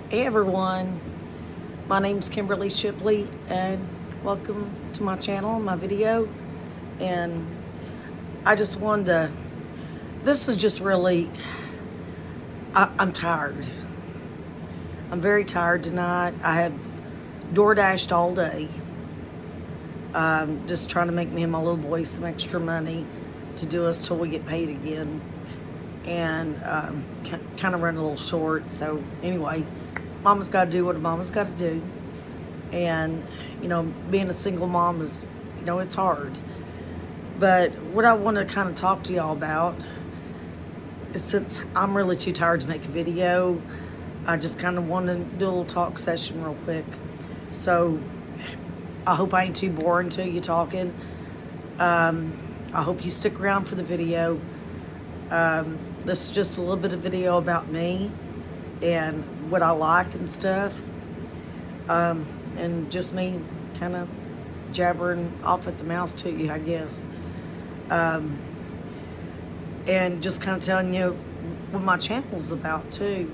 Hey everyone, my name's Kimberly Shipley and welcome to my channel, my video. And I just wanted to, this is just really, I'm tired. I'm very tired tonight. I have door dashed all day. Just trying to make me and my little boy some extra money to do us till we get paid again. And kind of run a little short. So anyway, mama's got to do what a mama's got to do. And, being a single mom is, it's hard. But what I want to kind of talk to y'all about is, since I'm really too tired to make a video, I just kind of want to do a little talk session real quick. So I hope I ain't too boring to you talking. I hope you stick around for the video. This is just a little bit of video about me and what I like and stuff. And just me kind of jabbering off at the mouth to you, I guess. And just kind of telling you what my channel's about too.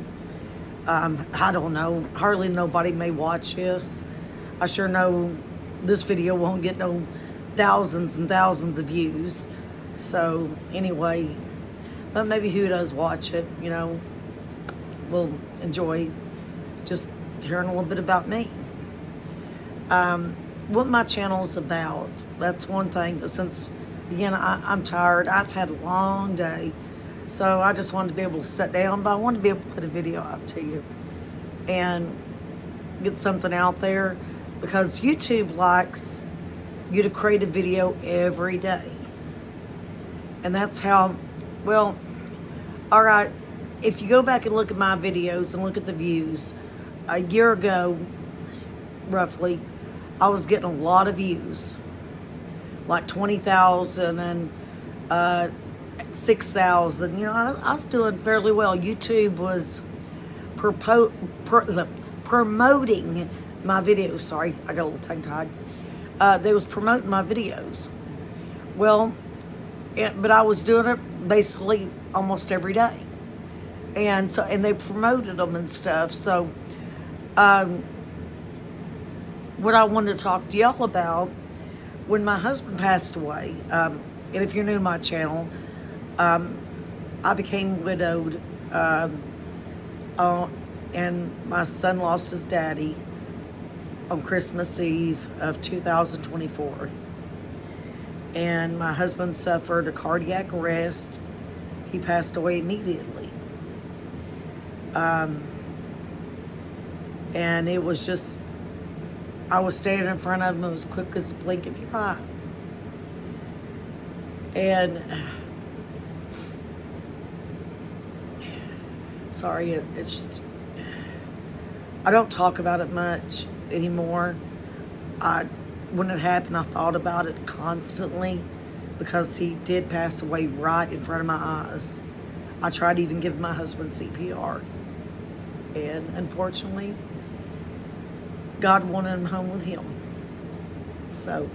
I don't know, hardly nobody may watch this. I sure know this video won't get no thousands and thousands of views. So anyway, but maybe who does watch it, will enjoy just hearing a little bit about me. What my channel's about, that's one thing. But since, again, I'm tired, I've had a long day, so I just wanted to be able to sit down, but I wanted to be able to put a video out to you and get something out there, because YouTube likes you to create a video every day. And that's how, well, all right, if you go back and look at my videos and look at the views, a year ago, roughly, I was getting a lot of views, like 20,000 and 6,000. I was doing fairly well. YouTube was promoting my videos. Sorry, I got a little tongue-tied. They was promoting my videos. Well, but I was doing it basically almost every day. And they promoted them and stuff. So, what I wanted to talk to y'all about, when my husband passed away, and if you're new to my channel, I became widowed, and my son lost his daddy on Christmas Eve of 2024. And my husband suffered a cardiac arrest. He passed away immediately. And it was just, I was standing in front of him, it was quick as a blink of your eye. And, sorry, it's just, I don't talk about it much anymore. When it happened, I thought about it constantly, because he did pass away right in front of my eyes. I tried to even give my husband CPR. And unfortunately, God wanted him home with him. So,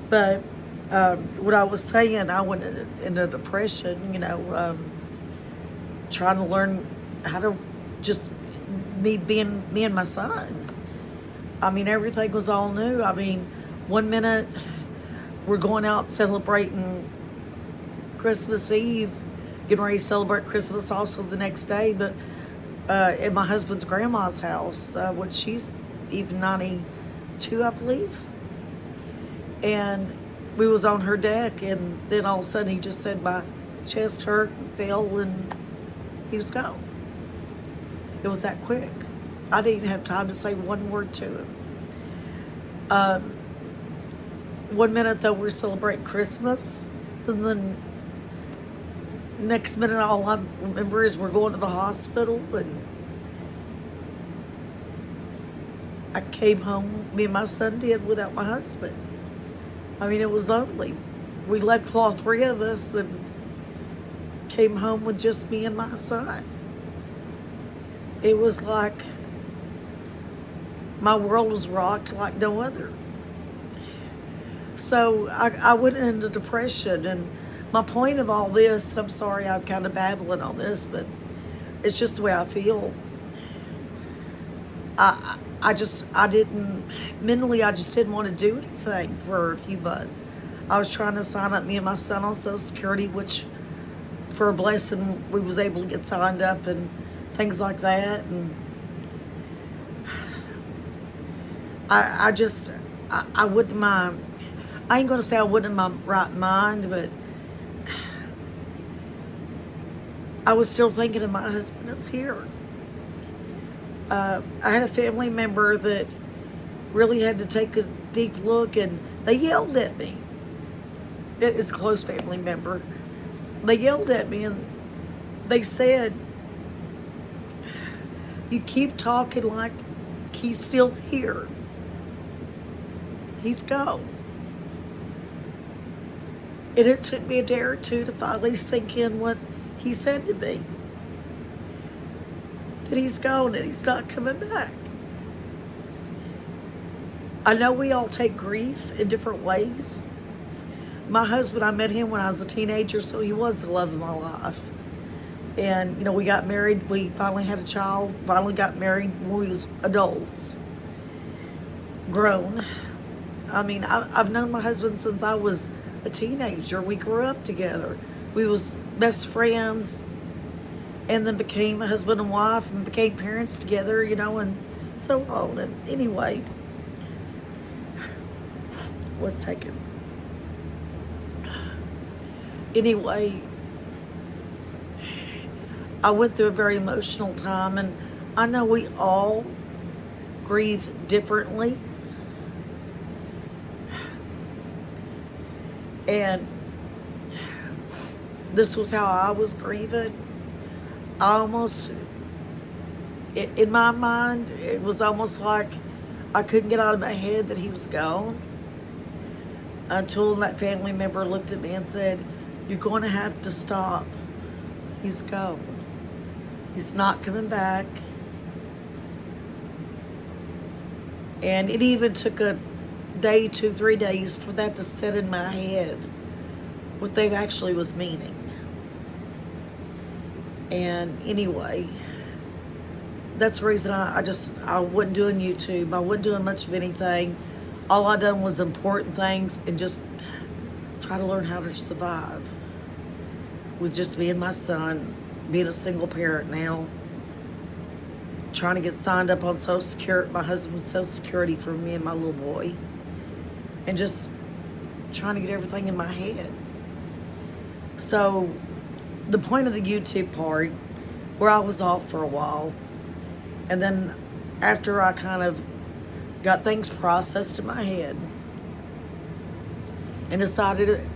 but what I was saying, I went into depression, trying to learn how to just being me and my son. I mean, everything was all new. I mean, one minute we're going out celebrating Christmas Eve, getting ready to celebrate Christmas also the next day, but at my husband's grandma's house, which she's even 92, I believe. And we was on her deck, and then all of a sudden he just said my chest hurt and fell, and he was gone. It was that quick. I didn't even have time to say one word to him. One minute though we're celebrating Christmas, and then next minute all I remember is we're going to the hospital, and I came home, me and my son did, without my husband. I mean, it was lonely. We left all three of us and came home with just me and my son. It was like my world was rocked like no other. So I went into depression, and my point of all this, and I'm sorry I'm kind of babbling on this, but it's just the way I feel. I didn't, mentally, I just didn't want to do anything for a few months. I was trying to sign up me and my son on Social Security, which for a blessing, we was able to get signed up and things like that. And I wouldn't mind, I ain't going to say I wouldn't in my right mind, but I was still thinking of my husband is here. I had a family member that really had to take a deep look, and they yelled at me. It is a close family member. They yelled at me and they said, "You keep talking like he's still here. He's gone." And it took me a day or two to finally sink in what he said to me. That he's gone and he's not coming back. I know we all take grief in different ways. My husband, I met him when I was a teenager, so he was the love of my life. And, you know, we got married. We finally had a child, finally got married when we was adults. Grown. I mean, I've known my husband since I was a teenager. We grew up together. We was best friends, and then became a husband and wife, and became parents together, you know, and so on. And anyway, let's take it. Anyway, I went through a very emotional time, and I know we all grieve differently. And this was how I was grieving. I almost, in my mind, it was almost like I couldn't get out of my head that he was gone, until that family member looked at me and said, "You're going to have to stop. He's gone. He's not coming back." And it even took a day, 2, 3 days for that to set in my head what they actually was meaning. And anyway, that's the reason I wasn't doing YouTube. I wasn't doing much of anything. All I done was important things and just try to learn how to survive with just me and my son, being a single parent now, trying to get signed up on Social Security, my husband's Social Security for me and my little boy, and just trying to get everything in my head. So the point of the YouTube part, where I was off for a while, and then after I kind of got things processed in my head and decided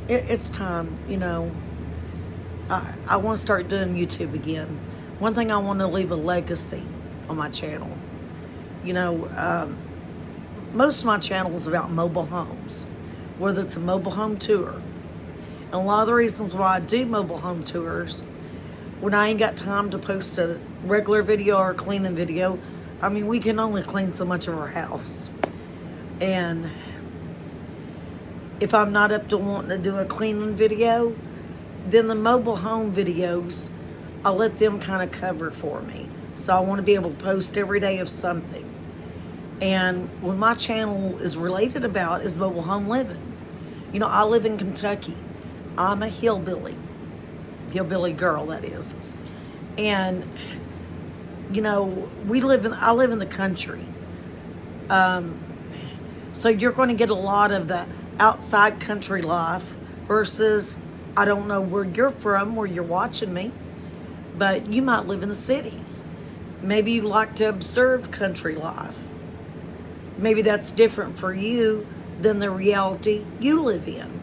it's time, you know, I want to start doing YouTube again. One thing, I want to leave a legacy on my channel. You know, most of my channel is about mobile homes, whether it's a mobile home tour. And a lot of the reasons why I do mobile home tours, when I ain't got time to post a regular video or a cleaning video, I mean, we can only clean so much of our house. And if I'm not up to wanting to do a cleaning video, then the mobile home videos, I'll let them kind of cover for me. So I want to be able to post every day of something. And what my channel is related about is mobile home living. You know, I live in Kentucky. I'm a hillbilly girl, that is. And, you know, I live in the country. So you're going to get a lot of the outside country life versus, I don't know where you're from, where you're watching me, but you might live in the city. Maybe you like to observe country life. Maybe that's different for you than the reality you live in.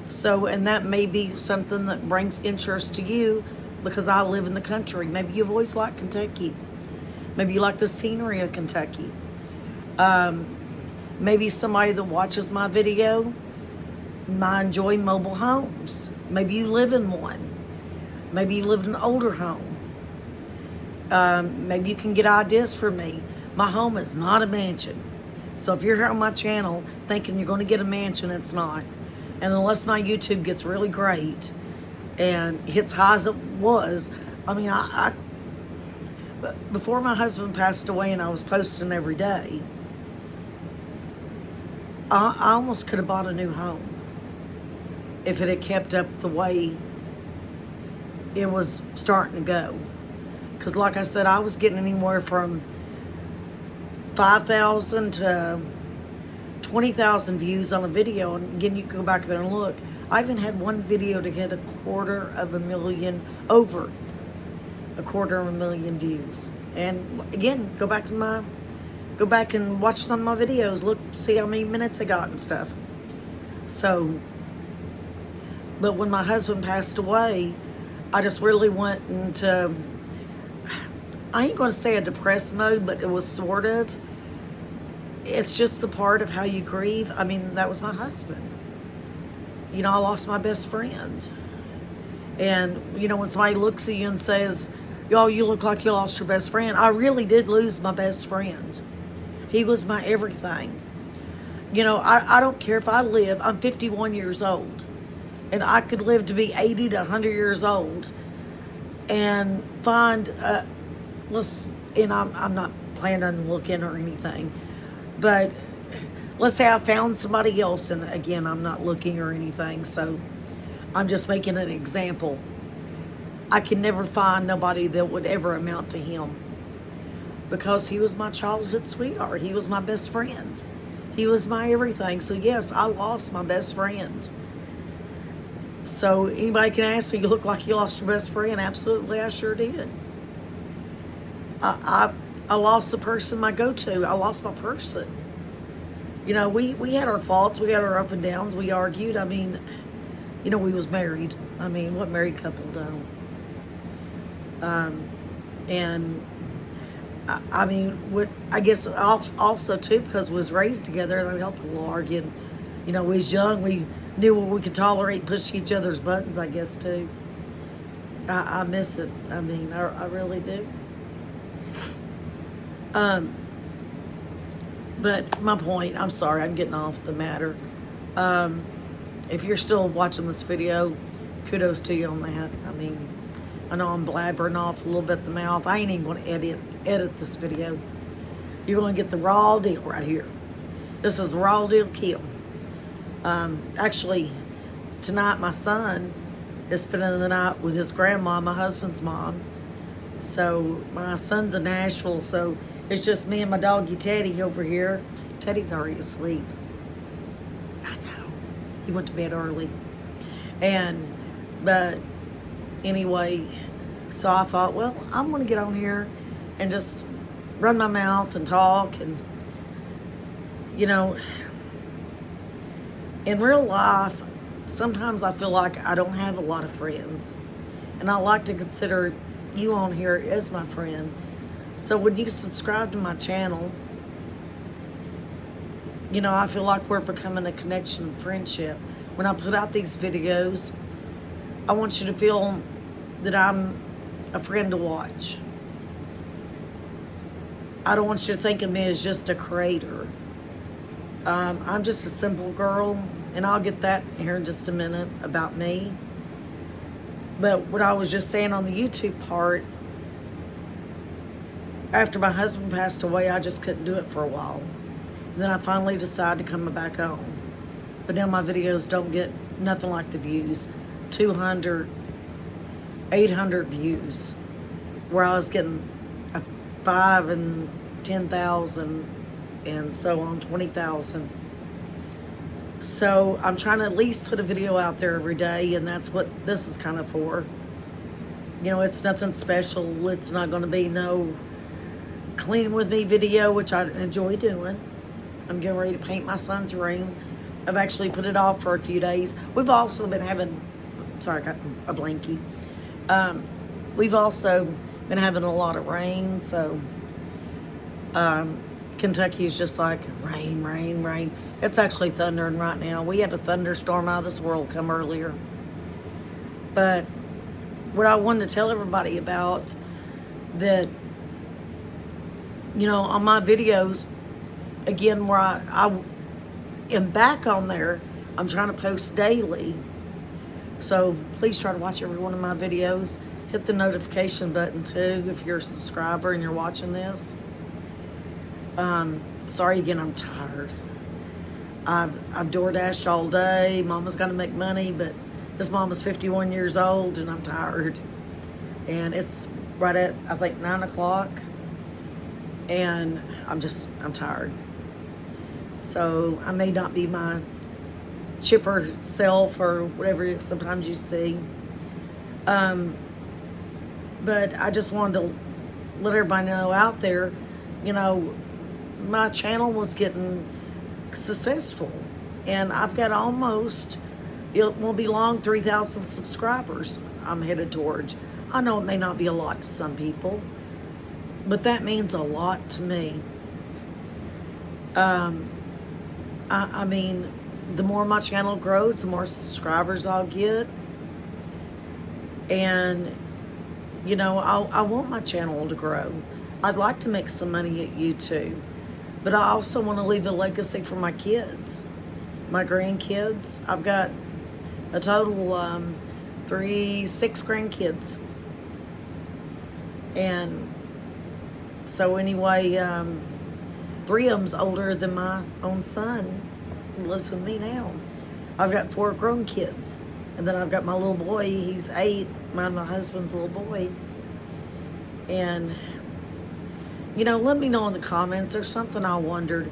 So, and that may be something that brings interest to you because I live in the country. Maybe you've always liked Kentucky. Maybe you like the scenery of Kentucky. Maybe somebody that watches my video might enjoy mobile homes. Maybe you live in one. Maybe you live in an older home. Maybe you can get ideas from me. My home is not a mansion. So if you're here on my channel thinking you're going to get a mansion, it's not. And unless my YouTube gets really great and hits high as it was, I mean, But before my husband passed away and I was posting every day, I almost could have bought a new home if it had kept up the way it was starting to go. Because like I said, I was getting anywhere from 5,000 to 20,000 views on a video. And again, you can go back there and look. I even had one video to get 250,000, over 250,000 views. And again, go back and watch some of my videos. Look, see how many minutes I got and stuff. So, but when my husband passed away, I just really went into, I ain't going to say a depressed mode, but it was sort of. It's just the part of how you grieve. I mean, that was my husband. You know, I lost my best friend. And, you know, when somebody looks at you and says, y'all, you look like you lost your best friend, I really did lose my best friend. He was my everything. You know, I don't care if I live, I'm 51 years old, and I could live to be 80 to 100 years old and find, and I'm not planning on looking or anything, but let's say I found somebody else, and again, I'm not looking or anything, so I'm just making an example. I can never find nobody that would ever amount to him, because he was my childhood sweetheart. He was my best friend. He was my everything. So yes, I lost my best friend. So anybody can ask me, you look like you lost your best friend. Absolutely, I sure did. I lost the person, my go-to. I lost my person. You know, we had our faults. We had our up and downs. We argued. I mean, you know, we was married. I mean, what married couple don't? And I mean, what I guess also too, because we was raised together, that helped a little arguing. You know, we was young. We knew what we could tolerate, push each other's buttons, I guess, too. I miss it. I mean, I really do. But my point, I'm sorry, I'm getting off the matter. If you're still watching this video, kudos to you on that. I mean, I know I'm blabbering off a little bit the mouth. I ain't even going to edit this video. You're going to get the raw deal right here. This is raw deal kill. Actually, tonight my son is spending the night with his grandma, my husband's mom. So my son's in Nashville, so it's just me and my doggy Teddy over here. Teddy's already asleep. I know. He went to bed early. But anyway, so I thought, well, I'm going to get on here and just run my mouth and talk. And, you know, in real life, sometimes I feel like I don't have a lot of friends. And I like to consider you on here as my friend. So when you subscribe to my channel, you know, I feel like we're becoming a connection and friendship. When I put out these videos, I want you to feel that I'm a friend to watch. I don't want you to think of me as just a creator. I'm just a simple girl, and I'll get that here in just a minute about me. But what I was just saying on the YouTube part, after my husband passed away, I just couldn't do it for a while. And then I finally decided to come back on. But now my videos don't get nothing like the views. 200, 800 views. Where I was getting 5 and 10,000 and so on, 20,000. So I'm trying to at least put a video out there every day, and that's what this is kind of for. You know, it's nothing special. It's not going to be no clean with me video, which I enjoy doing. I'm getting ready to paint my son's room. I've actually put it off for a few days. We've also been having, sorry, I got a blankie. We've also been having a lot of rain, so Kentucky's just like rain, rain, rain. It's actually thundering right now. We had a thunderstorm out of this world come earlier. But what I wanted to tell everybody about that, you know, on my videos, again, where I am back on there, I'm trying to post daily. So please try to watch every one of my videos. hit the notification button too if you're a subscriber and you're watching this. Sorry again, I'm tired. I've door dashed all day. Mama's got to make money, but this mama's 51 years old and I'm tired. And it's right at, I think, 9 o'clock. And I'm tired. So I may not be my chipper self or whatever sometimes you see. But I just wanted to let everybody know out there, you know, my channel was getting successful. And I've got almost, it won't be long, 3,000 subscribers I'm headed towards. I know it may not be a lot to some people, but that means a lot to me. I mean, the more my channel grows, the more subscribers I'll get. And, you know, I want my channel to grow. I'd like to make some money at YouTube. But I also want to leave a legacy for my kids, my grandkids. I've got a total 6 grandkids. And so anyway, 3 of them's older than my own son who lives with me now. I've got 4 grown kids. And then I've got my little boy, he's 8, my husband's little boy. And, you know, let me know in the comments. There's something I wondered.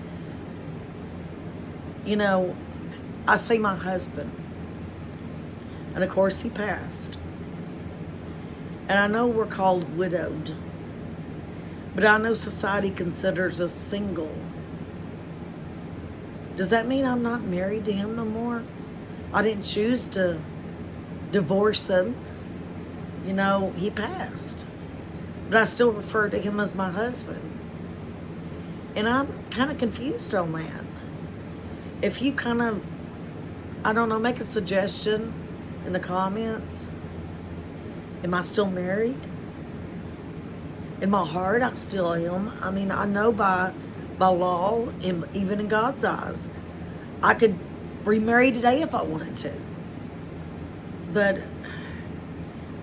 You know, I say my husband. And of course he passed. And I know we're called widowed. But I know society considers us single. Does that mean I'm not married to him no more? I didn't choose to divorce him. You know, he passed. But I still refer to him as my husband. And I'm kind of confused on that. If you kind of, I don't know, make a suggestion in the comments. Am I still married? In my heart, I still am. I mean, I know by law, and even in God's eyes, I could remarry today if I wanted to. But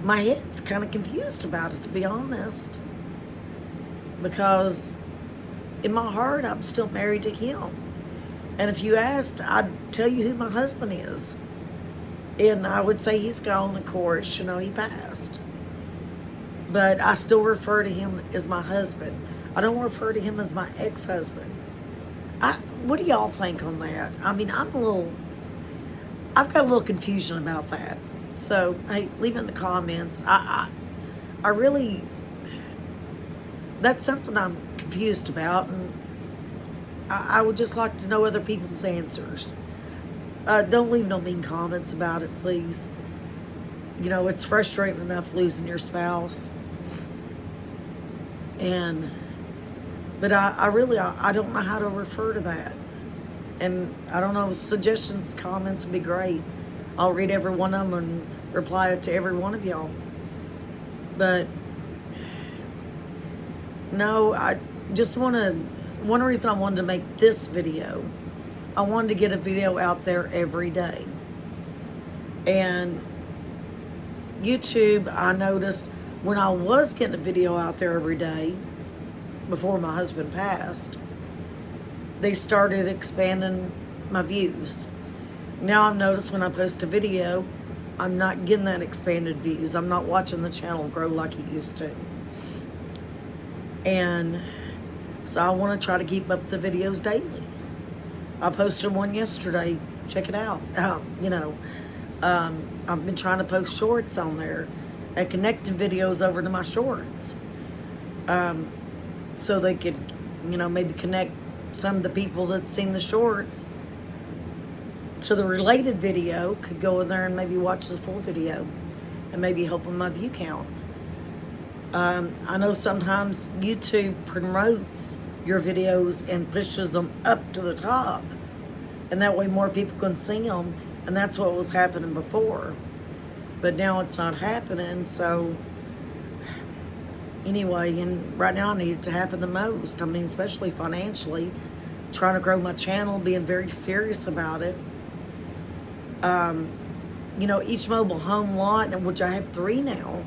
my head's kind of confused about it, to be honest. Because in my heart, I'm still married to him. And if you asked, I'd tell you who my husband is. And I would say he's gone, of course, you know, he passed. But I still refer to him as my husband. I don't refer to him as my ex-husband. What do y'all think on that? I mean, I've got a little confusion about that. So, hey, leave it in the comments. I really, that's something I'm confused about, and I would just like to know other people's answers. Don't leave no mean comments about it, please. You know, it's frustrating enough losing your spouse. But I don't know how to refer to that. And I don't know, suggestions, comments would be great. I'll read every one of them and reply to every one of y'all. But no, I just one reason I wanted to make this video, I wanted to get a video out there every day. And YouTube, I noticed when I was getting a video out there every day, before my husband passed, they started expanding my views. Now I've noticed when I post a video, I'm not getting that expanded views. I'm not watching the channel grow like it used to. And so I want to try to keep up the videos daily. I posted one yesterday. Check it out. You know, I've been trying to post shorts on there and connected videos over to my shorts. So they could, you know, maybe connect some of the people that's seen the shorts to the related video, could go in there and maybe watch the full video and maybe help with my view count. I know sometimes YouTube promotes your videos and pushes them up to the top, and that way more people can see them, and that's what was happening before. But now it's not happening, so anyway, and right now I need it to happen the most. I mean, especially financially, trying to grow my channel, being very serious about it. You know, each mobile home lot, which I have 3 now,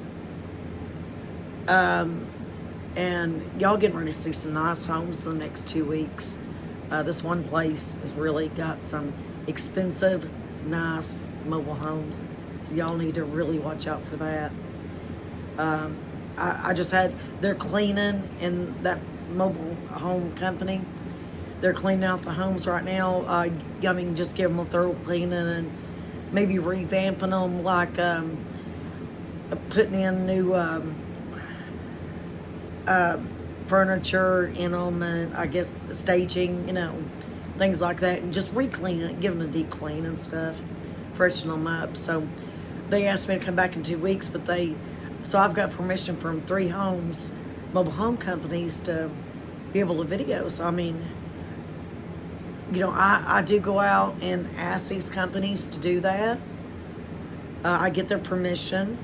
And y'all getting ready to see some nice homes in the next 2 weeks. This one place has really got some expensive, nice mobile homes. So y'all need to really watch out for that. I just had, they're cleaning in that mobile home company. They're cleaning out the homes right now. I mean, just give them a thorough cleaning and maybe revamping them, like putting in new furniture in them, and I guess staging, things like that, and just re-cleaning it, giving a deep clean and stuff, freshen them up. So they asked me to come back in 2 weeks, so I've got permission from 3 homes, mobile home companies, to be able to video. So I mean, I do go out and ask these companies to do that. I get their permission.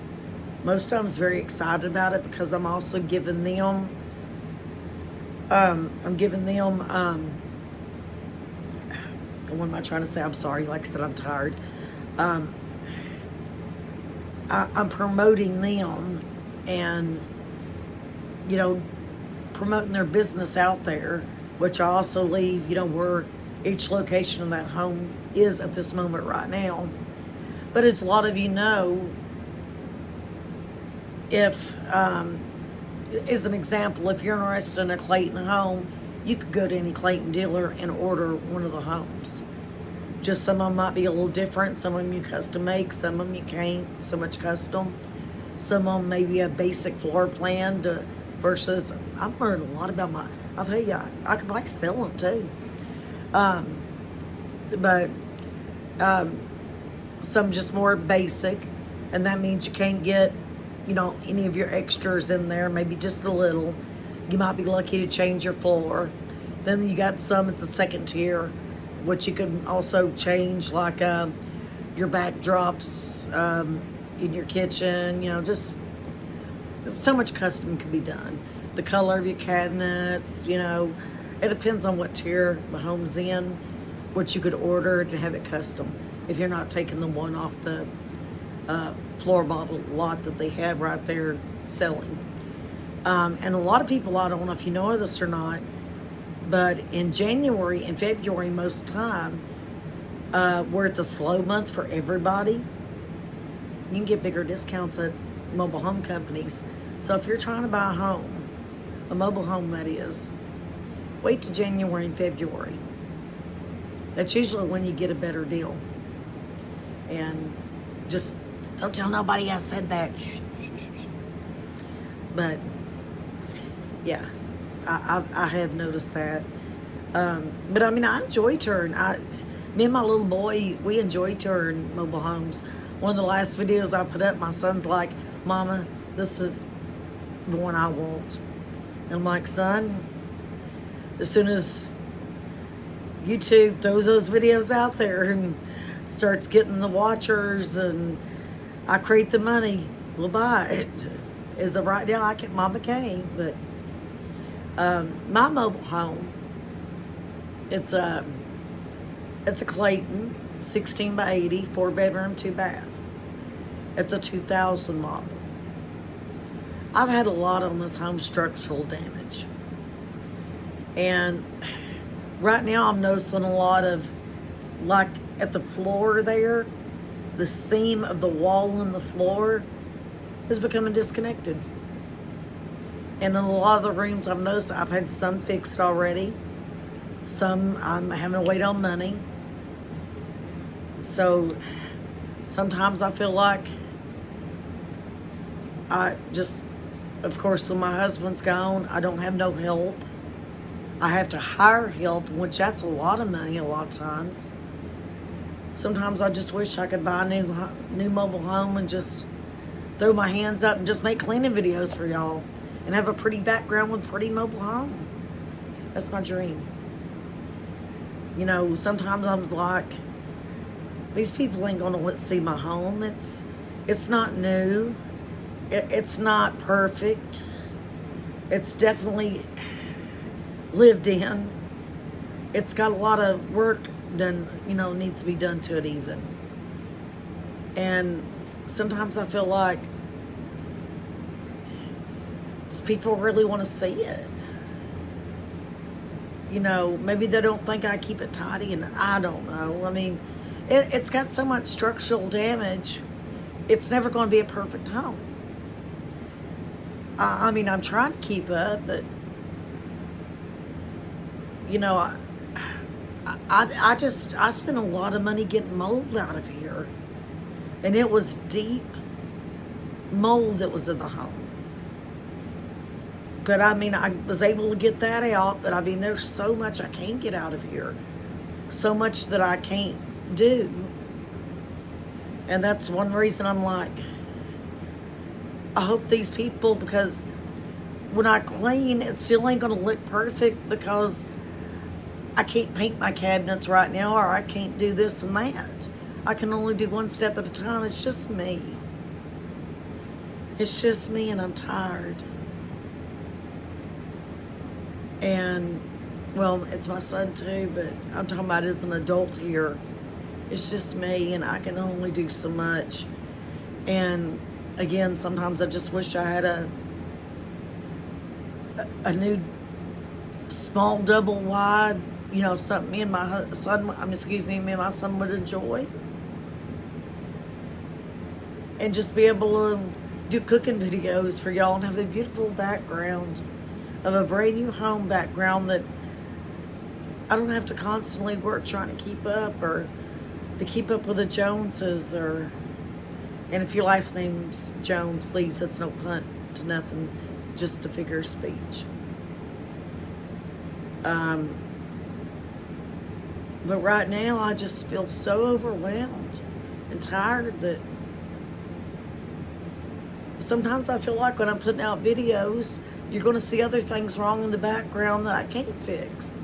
Most of them is very excited about it, because I'm also giving them, what am I trying to say? I'm sorry, like I said, I'm tired. I'm promoting them and, promoting their business out there, which I also leave, where each location of that home is at this moment right now. But as a lot of you know, if, as an example, if you're interested in a Clayton home, you could go to any Clayton dealer and order one of the homes. Just some of them might be a little different. Some of them you custom make. Some of them you can't so much custom. Some of them maybe a basic floor plan versus, I've learned a lot about I'll tell you, I could probably sell them too. But some just more basic, and that means you can't get, any of your extras in there, maybe just a little. You might be lucky to change your floor. Then you got some, it's a second tier, which you can also change, like your backdrops in your kitchen, just so much custom can be done. The color of your cabinets, it depends on what tier the home's in, what you could order to have it custom, if you're not taking the one off the floor model lot that they have right there selling. And a lot of people, I don't know if you know this or not, but in January and February most time, where it's a slow month for everybody, you can get bigger discounts at mobile home companies. So if you're trying to buy a home, a mobile home that is, wait till January and February. That's usually when you get a better deal. And just don't tell nobody I said that. Shh, shh, shh, shh. But yeah, I have noticed that. But I mean, I enjoy touring. Me and my little boy, we enjoy touring mobile homes. One of the last videos I put up, my son's like, "Mama, this is the one I want." And I'm like, "Son, as soon as YouTube throws those videos out there and starts getting the watchers and I create the money, we'll buy it." As of right now, Mama can't, but my mobile home, it's a Clayton 16 by 80, 4-bedroom, 2-bath. It's a 2000 model. I've had a lot on this home structural damage. And right now I'm noticing a lot of, like at the floor there, the seam of the wall and the floor is becoming disconnected. And in a lot of the rooms I've noticed, I've had some fixed already. Some I'm having to wait on money. So sometimes I feel like of course, when my husband's gone, I don't have no help. I have to hire help, which that's a lot of money a lot of times. Sometimes I just wish I could buy a new mobile home and just throw my hands up and just make cleaning videos for y'all and have a pretty background with a pretty mobile home. That's my dream. Sometimes I'm like, these people ain't gonna see my home. It's not new. It's not perfect. It's definitely lived in. It's got a lot of work done, needs to be done to it even. And sometimes I feel like Does people really want to see it? You know, maybe they don't think I keep it tidy, and I don't know. I mean, it's got so much structural damage, it's never going to be a perfect home. I mean, I'm trying to keep up, but, you know, I spent a lot of money getting mold out of here. And it was deep mold that was in the home. But I mean, I was able to get that out. But I mean, there's so much I can't get out of here. So much that I can't do. And that's one reason I'm like, I hope these people, because when I clean, it still ain't going to look perfect because I can't paint my cabinets right now, or I can't do this and that. I can only do one step at a time. It's just me. It's just me, and I'm tired. And, well, it's my son too, but I'm talking about as an adult here. It's just me, and I can only do so much. And, again, sometimes I just wish I had a new small double wide, you know, something me and my son would enjoy. And just be able to do cooking videos for y'all and have a beautiful background of a brand new home background that I don't have to constantly work trying to keep up, or to keep up with the Joneses, or, and if your last name's Jones, please, that's no punt to nothing, just a figure of speech. But right now I just feel so overwhelmed and tired that sometimes I feel like when I'm putting out videos, you're going to see other things wrong in the background that I can't fix.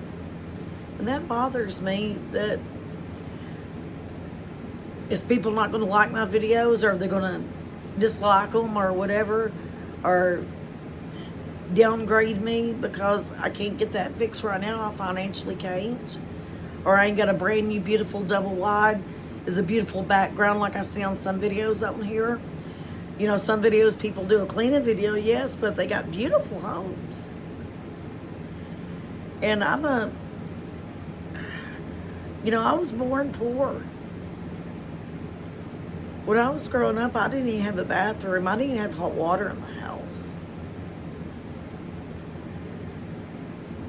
And that bothers me. That is, people not going to like my videos, or are they going to dislike them, or whatever, or downgrade me because I can't get that fixed right now? I financially can't. Or I ain't got a brand new beautiful double wide is a beautiful background like I see on some videos up here. You know, some videos people do a cleaning video, yes, but they got beautiful homes. And I was born poor. When I was growing up, I didn't even have a bathroom. I didn't even have hot water in my house.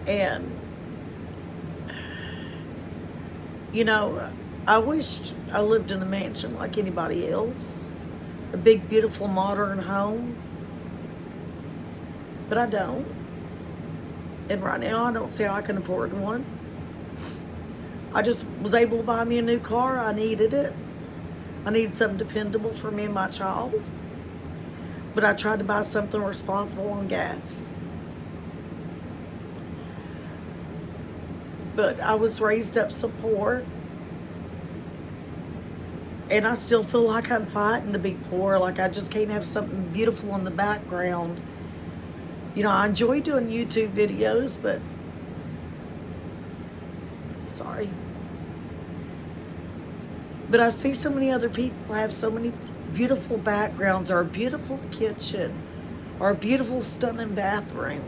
And, you know, I wished I lived in a mansion like anybody else. A big, beautiful, modern home. But I don't. And right now, I don't see how I can afford one. I just was able to buy me a new car. I needed it. I needed something dependable for me and my child. But I tried to buy something responsible on gas. But I was raised up so poor. And I still feel like I'm fighting to be poor. Like I just can't have something beautiful in the background. You know, I enjoy doing YouTube videos, but sorry. But I see so many other people have so many beautiful backgrounds, or a beautiful kitchen, or a beautiful, stunning bathroom.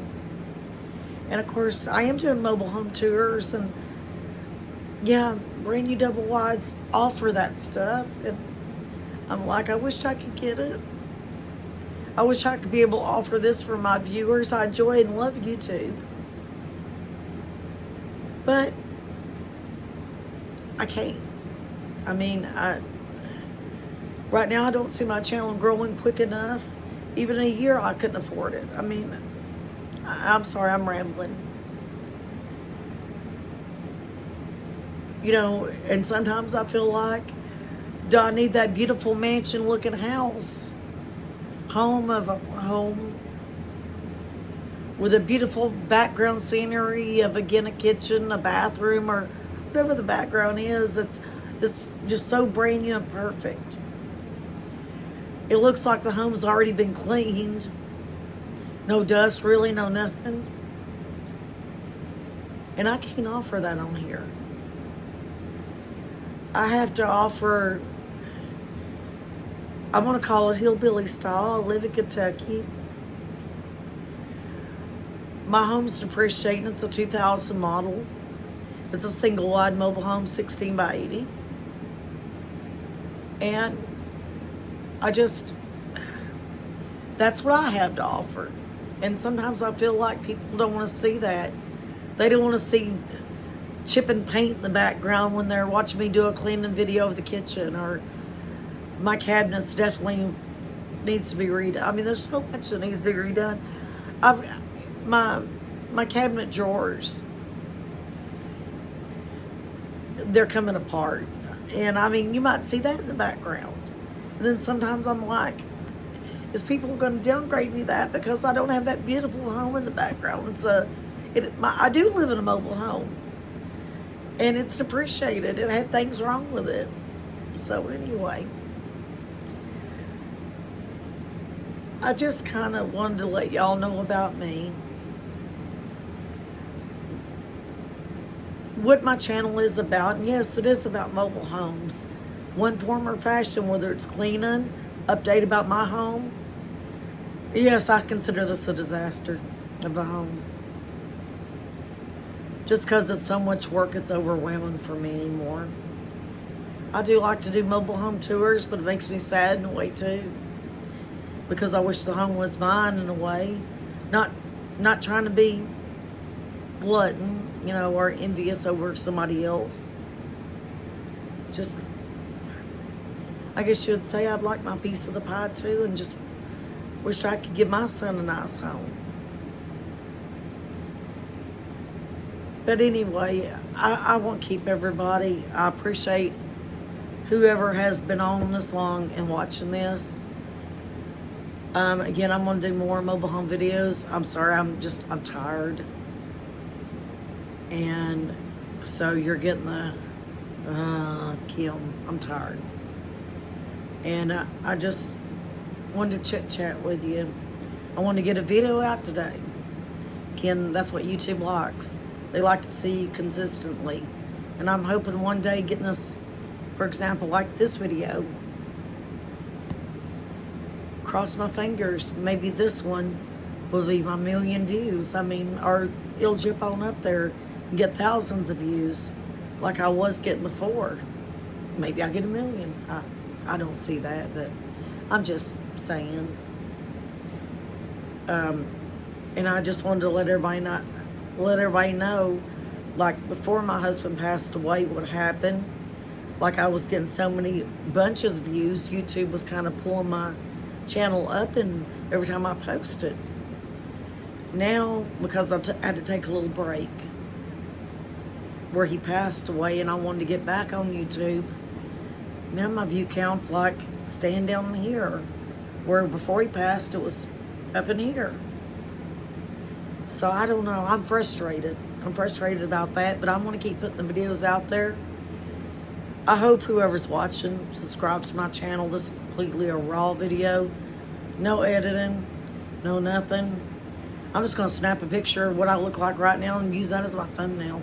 And of course, I am doing mobile home tours, and yeah, brand new double wides offer that stuff. And I'm like, I wish I could get it. I wish I could be able to offer this for my viewers. I enjoy and love YouTube. But I can't. I mean, right now I don't see my channel growing quick enough. Even in a year, I couldn't afford it. I mean, I'm sorry, I'm rambling. You know, and sometimes I feel like, do I need that beautiful mansion looking house? Home with a beautiful background scenery of, again, a kitchen, a bathroom, or whatever the background is. It's just so brand new and perfect. It looks like the home's already been cleaned. No dust, really, no nothing. And I can't offer that on here. I have to offer, I want to call it hillbilly style. I live in Kentucky. My home's depreciating. It's a 2000 model. It's a single wide mobile home, 16 by 80. And that's what I have to offer. And sometimes I feel like people don't want to see that. They don't want to see chipping paint in the background when they're watching me do a cleaning video of the kitchen, or my cabinets definitely needs to be redone. I mean, there's so much that needs to be redone. My cabinet drawers, they're coming apart. And I mean, you might see that in the background. And then sometimes I'm like, is people going to downgrade me that because I don't have that beautiful home in the background? I do live in a mobile home, and it's depreciated. It had things wrong with it. So anyway, I just kind of wanted to let y'all know about me, what my channel is about. And yes, it is about mobile homes, one form or fashion, whether it's cleaning, update about my home. Yes, I consider this a disaster of a home. Just because it's so much work, it's overwhelming for me anymore. I do like to do mobile home tours, but it makes me sad in a way too, because I wish the home was mine in a way. Not trying to be glutton, or envious over somebody else. Just, I guess you would say I'd like my piece of the pie too, and just wish I could give my son a nice home. But anyway, I won't keep everybody. I appreciate whoever has been on this long and watching this. Again, I'm going to do more mobile home videos. I'm sorry, I'm tired. And so you're getting the, Kim, I'm tired. And I just wanted to chit-chat with you. I want to get a video out today. Again, that's what YouTube likes. They like to see you consistently. And I'm hoping one day getting this, for example, like this video, cross my fingers, maybe this one will be my 1,000,000 views. I mean, or it'll jump on up there and get thousands of views like I was getting before. Maybe I get 1,000,000. I don't see that, but I'm just saying. And I just wanted to let everybody know, like before my husband passed away, what happened. Like I was getting so many bunches of views, YouTube was kind of pulling my channel up, and every time I posted. Now, because I had to take a little break where he passed away, and I wanted to get back on YouTube, now my view count's like staying down here, where before he passed, it was up in here. So I don't know. I'm frustrated. I'm frustrated about that, but I'm going to keep putting the videos out there. I hope whoever's watching subscribes to my channel. This is completely a raw video. No editing, no nothing. I'm just going to snap a picture of what I look like right now and use that as my thumbnail.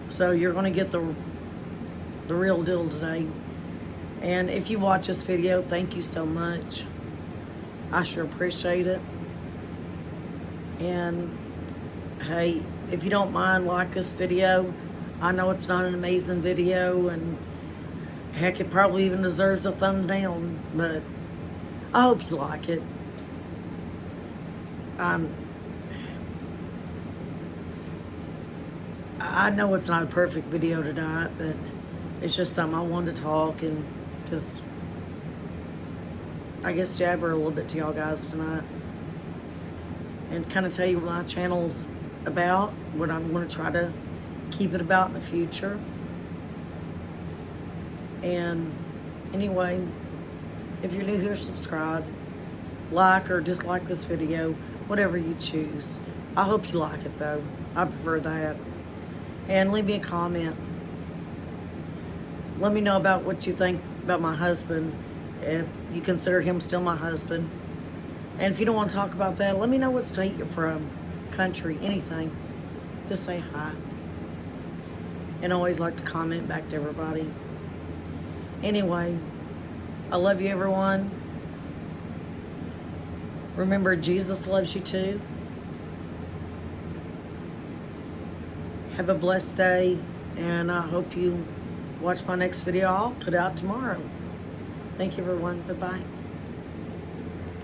So you're going to get the real deal today. And if you watch this video, thank you so much. I sure appreciate it. And hey, if you don't mind, like this video. I know it's not an amazing video, and heck, it probably even deserves a thumbnail, but I hope you like it. I know it's not a perfect video tonight, but it's just something I wanted to talk and just, I guess, jabber a little bit to y'all guys tonight. And kind of tell you what my channel's about, what I'm going to try to keep it about in the future. And anyway, if you're new here, subscribe, like or dislike this video, whatever you choose. I hope you like it though. I prefer that. And leave me a comment. Let me know about what you think about my husband, if you consider him still my husband. And if you don't want to talk about that, let me know what state you're from, country, anything. Just say hi. And I always like to comment back to everybody. Anyway, I love you, everyone. Remember, Jesus loves you too. Have a blessed day, and I hope you watch my next video. I'll put out tomorrow. Thank you, everyone. Bye-bye.